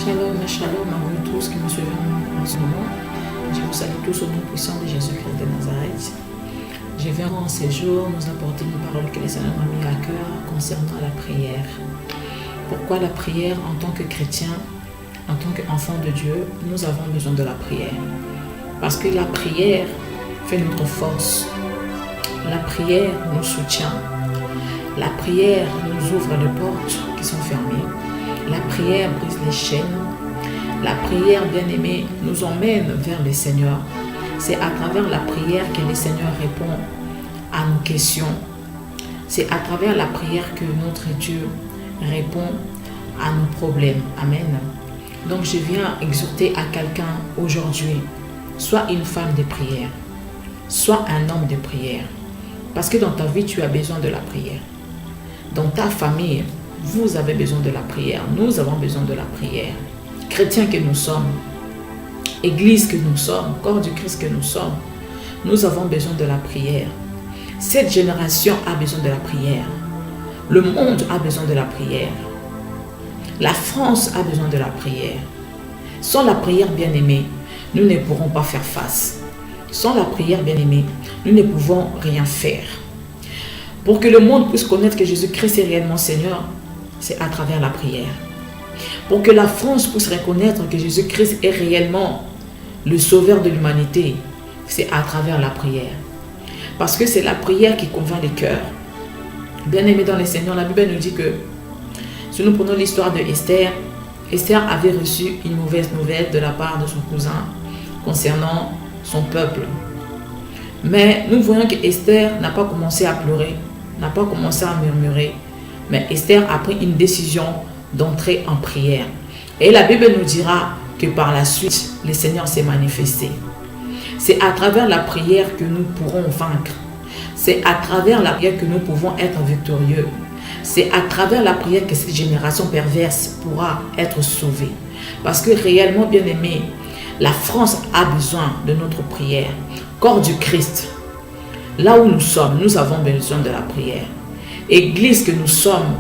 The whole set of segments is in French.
Shalom, shalom à vous tous qui me suivez en ce moment. Je vous salue tous au nom puissant de Jésus-Christ de Nazareth. Je viens en ces jours nous apporter une parole que le Seigneur m'a mis à cœur concernant la prière. Pourquoi la prière en tant que chrétien, en tant qu'enfant de Dieu, nous avons besoin de la prière? Parce que la prière fait notre force. La prière nous soutient. La prière nous ouvre les portes qui sont fermées. La prière brise les chaînes. La prière, bien-aimée, nous emmène vers le Seigneur. C'est à travers la prière que le Seigneur répond à nos questions. C'est à travers la prière que notre Dieu répond à nos problèmes. Amen. Donc je viens exhorter à quelqu'un aujourd'hui, soit une femme de prière, soit un homme de prière. Parce que dans ta vie, tu as besoin de la prière. Dans ta famille, vous avez besoin de la prière. Nous avons besoin de la prière. Chrétiens que nous sommes, Église que nous sommes, corps du Christ que nous sommes, nous avons besoin de la prière. Cette génération a besoin de la prière. Le monde a besoin de la prière. La France a besoin de la prière. Sans la prière, bien-aimée, nous ne pourrons pas faire face. Sans la prière, bien-aimée, nous ne pouvons rien faire. Pour que le monde puisse connaître que Jésus-Christ est réellement Seigneur, c'est à travers la prière. Pour que la France puisse reconnaître que Jésus-Christ est réellement le sauveur de l'humanité, c'est à travers la prière. Parce que c'est la prière qui convainc les cœurs. Bien-aimés dans le Seigneur, la Bible nous dit que, si nous prenons l'histoire de Esther, Esther avait reçu une mauvaise nouvelle de la part de son cousin concernant son peuple. Mais nous voyons que Esther n'a pas commencé à pleurer, n'a pas commencé à murmurer. Mais Esther a pris une décision d'entrer en prière. Et la Bible nous dira que par la suite, le Seigneur s'est manifesté. C'est à travers la prière que nous pourrons vaincre. C'est à travers la prière que nous pouvons être victorieux. C'est à travers la prière que cette génération perverse pourra être sauvée. Parce que réellement, bien aimé, la France a besoin de notre prière. Corps du Christ, là où nous sommes, nous avons besoin de la prière. Église que nous sommes,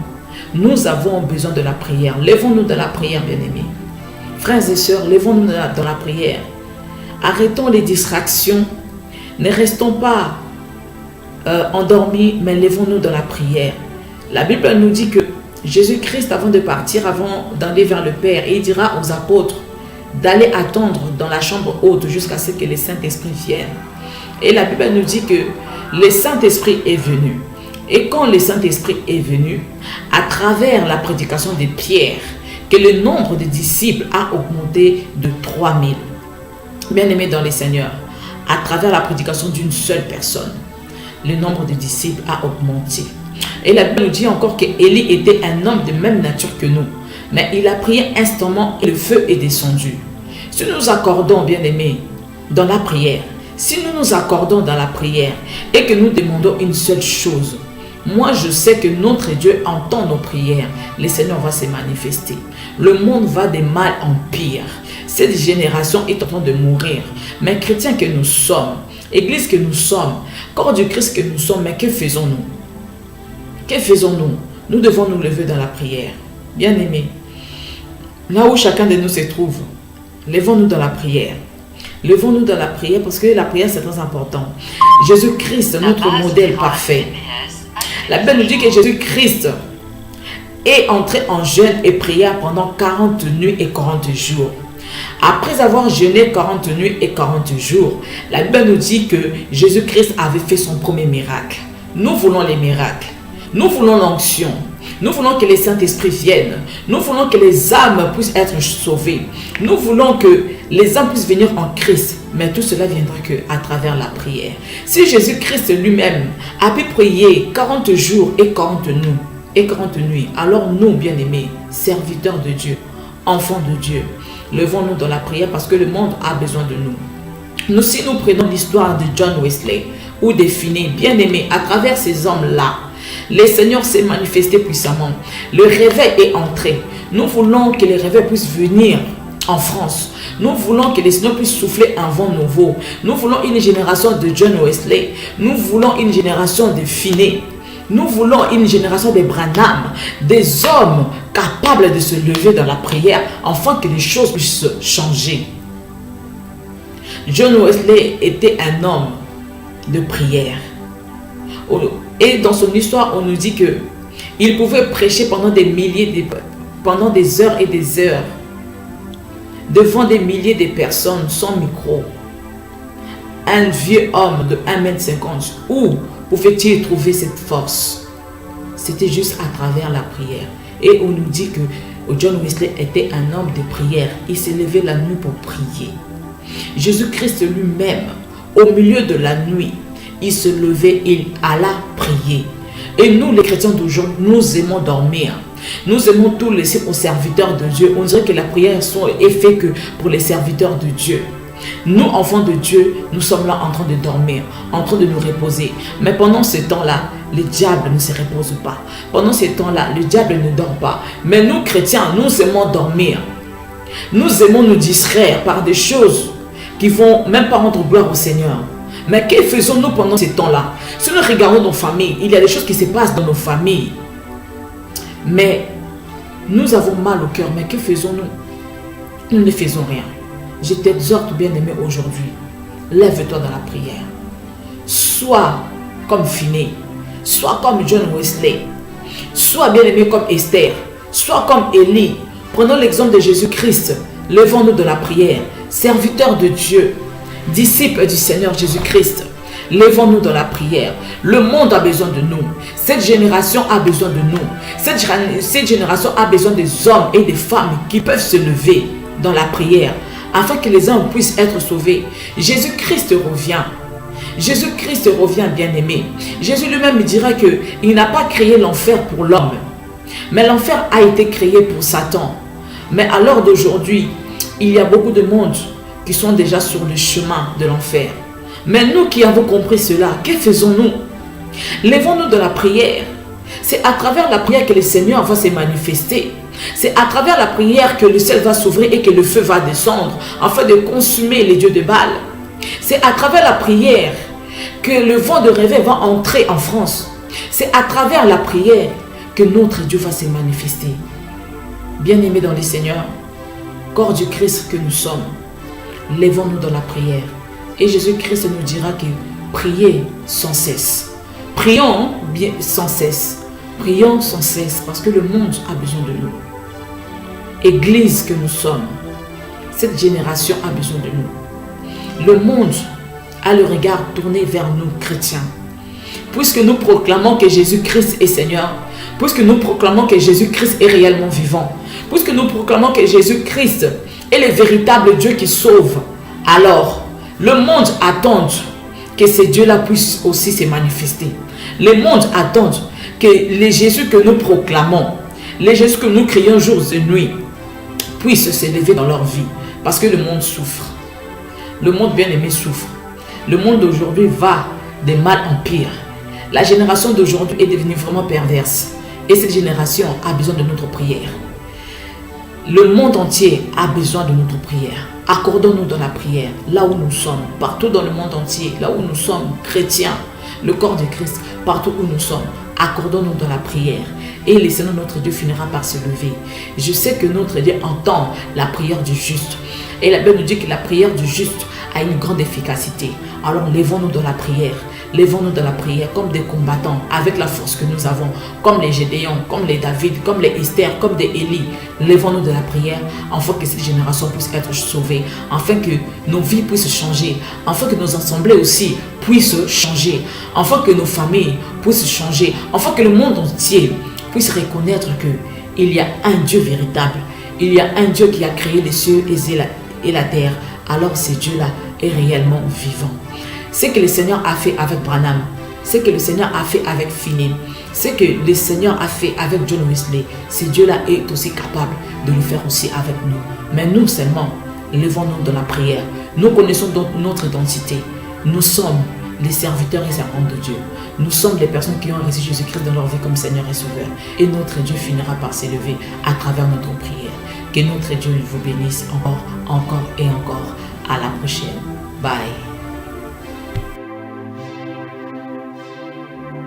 nous avons besoin de la prière. Lèvons-nous dans la prière, bien-aimés. Frères et sœurs, lèvons-nous dans la prière. Arrêtons les distractions. Ne restons pas endormis, mais lèvons-nous dans la prière. La Bible nous dit que Jésus-Christ, avant de partir, avant d'aller vers le Père, il dira aux apôtres d'aller attendre dans la chambre haute jusqu'à ce que le Saint-Esprit vienne. Et la Bible nous dit que le Saint-Esprit est venu. Et quand le Saint-Esprit est venu, à travers la prédication de Pierre, que le nombre de disciples a augmenté de 3000. Bien-aimés dans le Seigneur, à travers la prédication d'une seule personne, le nombre de disciples a augmenté. Et la Bible nous dit encore qu'Élie était un homme de même nature que nous. Mais il a prié instamment et le feu est descendu. Si nous nous accordons, bien-aimés, dans la prière, si nous nous accordons dans la prière et que nous demandons une seule chose, moi je sais que notre Dieu entend nos prières. Le Seigneur va se manifester. Le monde va de mal en pire. Cette génération est en train de mourir. Mais chrétiens que nous sommes, Église que nous sommes, corps du Christ que nous sommes, mais que faisons-nous? Que faisons-nous? Nous devons nous lever dans la prière. Bien-aimés, là où chacun de nous se trouve, levons-nous dans la prière. Levons-nous dans la prière parce que la prière c'est très important. Jésus-Christ, notre modèle parfait. La Bible nous dit que Jésus-Christ est entré en jeûne et prière pendant 40 nuits et 40 jours. Après avoir jeûné 40 nuits et 40 jours, la Bible nous dit que Jésus-Christ avait fait son premier miracle. Nous voulons les miracles. Nous voulons l'onction. Nous voulons que le Saint-Esprit vienne. Nous voulons que les âmes puissent être sauvées. Nous voulons que les âmes puissent venir en Christ. Mais tout cela viendra qu'à travers la prière. Si Jésus-Christ lui-même a pu prier 40 jours et 40 nuits, alors nous, bien-aimés, serviteurs de Dieu, enfants de Dieu, levons-nous dans la prière parce que le monde a besoin de nous. Si nous prenons l'histoire de John Wesley ou de Finney, bien-aimés, à travers ces hommes-là, le Seigneur s'est manifesté puissamment. Le réveil est entré. Nous voulons que le réveil puisse venir en France. Nous voulons que le Seigneur puisse souffler un vent nouveau. Nous voulons une génération de John Wesley. Nous voulons une génération de Finney. Nous voulons une génération de Branham, des hommes capables de se lever dans la prière afin que les choses puissent changer. John Wesley était un homme de prière. Et dans son histoire, on nous dit que il pouvait prêcher pendant des heures et des heures devant des milliers de personnes sans micro. Un vieux homme de 1,50 m, où pouvait-il trouver cette force? C'était juste à travers la prière. Et on nous dit que John Wesley était un homme de prière. Il s'est levé la nuit pour prier. Jésus-Christ lui-même, au milieu de la nuit, il se levait, il alla prier. Et nous, les chrétiens d'aujourd'hui, nous aimons dormir. Nous aimons tout laisser aux serviteurs de Dieu. On dirait que la prière est faite que pour les serviteurs de Dieu. Nous, enfants de Dieu, nous sommes là en train de dormir, en train de nous reposer. Mais pendant ce temps-là, le diable ne se repose pas. Pendant ce temps-là, le diable ne dort pas. Mais nous, chrétiens, nous aimons dormir. Nous aimons nous distraire par des choses qui vont même pas rendre gloire au Seigneur. Mais que faisons-nous pendant ce temps-là? Si nous regardons nos familles, il y a des choses qui se passent dans nos familles. Mais nous avons mal au cœur. Mais que faisons-nous? Nous ne faisons rien. Je t'exhorte, bien-aimé, aujourd'hui. Lève-toi dans la prière. Sois comme Finney. Sois comme John Wesley. Sois bien-aimé comme Esther. Sois comme Élie. Prenons l'exemple de Jésus-Christ. Levons-nous dans la prière. Serviteurs de Dieu. Disciples du Seigneur Jésus-Christ. Levons-nous dans la prière. Le monde a besoin de nous. Cette génération a besoin de nous. Cette génération a besoin des hommes et des femmes qui peuvent se lever dans la prière afin que les hommes puissent être sauvés. Jésus-Christ revient. Jésus-Christ revient, bien-aimé. Jésus lui-même dira qu'il n'a pas créé l'enfer pour l'homme. Mais l'enfer a été créé pour Satan. Mais à l'heure d'aujourd'hui, il y a beaucoup de monde qui sont déjà sur le chemin de l'enfer. Mais nous qui avons compris cela, que faisons-nous? Levons-nous de la prière. C'est à travers la prière que le Seigneur va se manifester. C'est à travers la prière que le ciel va s'ouvrir et que le feu va descendre afin de consumer les dieux de Baal. C'est à travers la prière que le vent de réveil va entrer en France. C'est à travers la prière que notre Dieu va se manifester. Bien-aimés dans le Seigneur, corps du Christ que nous sommes, levons-nous dans la prière. Et Jésus-Christ nous dira que priez sans cesse. Prions bien sans cesse. Prions sans cesse parce que le monde a besoin de nous. Église que nous sommes, cette génération a besoin de nous. Le monde a le regard tourné vers nous, chrétiens. Puisque nous proclamons que Jésus-Christ est Seigneur, puisque nous proclamons que Jésus-Christ est réellement vivant, puisque nous proclamons que Jésus-Christ est le véritable Dieu qui sauve, alors le monde attend que ce Dieu-là puisse aussi se manifester. Le monde attend que les Jésus que nous proclamons, les Jésus que nous crions jour et nuit, puissent s'élever dans leur vie. Parce que le monde souffre. Le monde bien-aimé souffre. Le monde d'aujourd'hui va de mal en pire. La génération d'aujourd'hui est devenue vraiment perverse. Et cette génération a besoin de notre prière. Le monde entier a besoin de notre prière. Accordons-nous dans la prière, là où nous sommes, partout dans le monde entier, là où nous sommes chrétiens, le corps de Christ, partout où nous sommes, accordons-nous dans la prière. Et le Seigneur notre Dieu finira par se lever. Je sais que notre Dieu entend la prière du juste. Et la Bible nous dit que la prière du juste a une grande efficacité. Alors levons-nous dans la prière. Levons-nous dans la prière comme des combattants avec la force que nous avons, comme les Gédéons, comme les David, comme les Esther, comme des Élie. Levons-nous de la prière afin que cette génération puisse être sauvée, afin que nos vies puissent changer, afin que nos assemblées aussi puissent changer, afin que nos familles puissent changer, afin que le monde entier puisse reconnaître qu'il y a un Dieu véritable, il y a un Dieu qui a créé les cieux et la terre. Alors ce Dieu-là est réellement vivant. Ce que le Seigneur a fait avec Branham, ce que le Seigneur a fait avec Finney, ce que le Seigneur a fait avec John Wesley, ce Dieu-là est aussi capable de le faire aussi avec nous. Mais nous seulement, levons-nous dans la prière. Nous connaissons donc notre identité. Nous sommes les serviteurs et servantes de Dieu. Nous sommes les personnes qui ont reçu Jésus-Christ dans leur vie comme Seigneur et Sauveur. Et notre Dieu finira par s'élever à travers notre prière. Que notre Dieu vous bénisse encore et encore. À la prochaine. Bye.